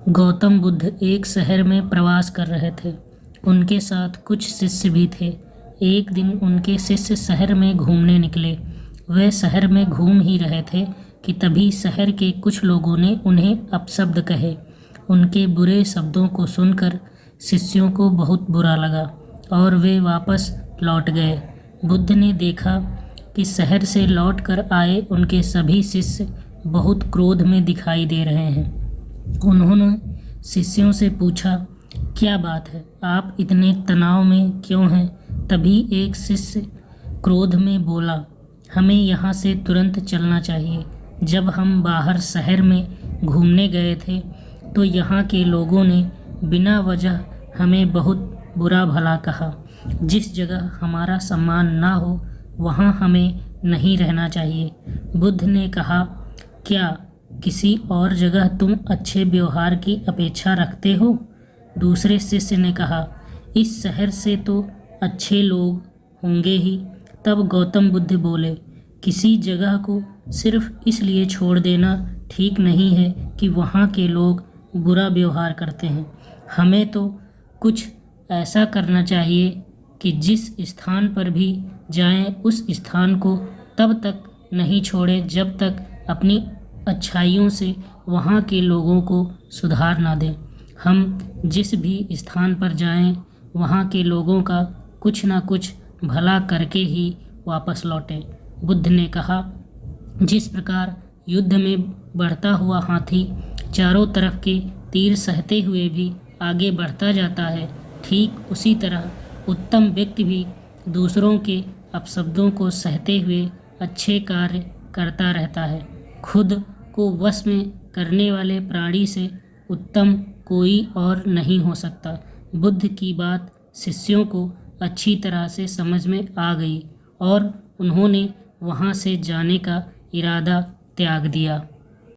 गौतम बुद्ध एक शहर में प्रवास कर रहे थे। उनके साथ कुछ शिष्य भी थे। एक दिन उनके शिष्य शहर में घूमने निकले। वे शहर में घूम ही रहे थे कि तभी शहर के कुछ लोगों ने उन्हें अपशब्द कहे। उनके बुरे शब्दों को सुनकर शिष्यों को बहुत बुरा लगा और वे वापस लौट गए। बुद्ध ने देखा कि शहर से लौटकर आए उनके सभी शिष्य बहुत क्रोध में दिखाई दे रहे हैं। उन्होंने शिष्यों से पूछा, क्या बात है, आप इतने तनाव में क्यों हैं? तभी एक शिष्य क्रोध में बोला, हमें यहाँ से तुरंत चलना चाहिए। जब हम बाहर शहर में घूमने गए थे तो यहाँ के लोगों ने बिना वजह हमें बहुत बुरा भला कहा। जिस जगह हमारा सम्मान ना हो वहाँ हमें नहीं रहना चाहिए। बुद्ध ने कहा, क्या किसी और जगह तुम अच्छे व्यवहार की अपेक्षा रखते हो? दूसरे शिष्य ने कहा, इस शहर से तो अच्छे लोग होंगे ही। तब गौतम बुद्ध बोले, किसी जगह को सिर्फ इसलिए छोड़ देना ठीक नहीं है कि वहाँ के लोग बुरा व्यवहार करते हैं। हमें तो कुछ ऐसा करना चाहिए कि जिस स्थान पर भी जाएं उस स्थान को तब तक नहीं छोड़ें जब तक अपनी अच्छाइयों से वहाँ के लोगों को सुधार ना दें। हम जिस भी स्थान पर जाएं वहाँ के लोगों का कुछ ना कुछ भला करके ही वापस लौटें। बुद्ध ने कहा, जिस प्रकार युद्ध में बढ़ता हुआ हाथी चारों तरफ के तीर सहते हुए भी आगे बढ़ता जाता है, ठीक उसी तरह उत्तम व्यक्ति भी दूसरों के अपशब्दों को सहते हुए अच्छे कार्य करता रहता है। खुद को वश में करने वाले प्राणी से उत्तम कोई और नहीं हो सकता। बुद्ध की बात शिष्यों को अच्छी तरह से समझ में आ गई और उन्होंने वहाँ से जाने का इरादा त्याग दिया।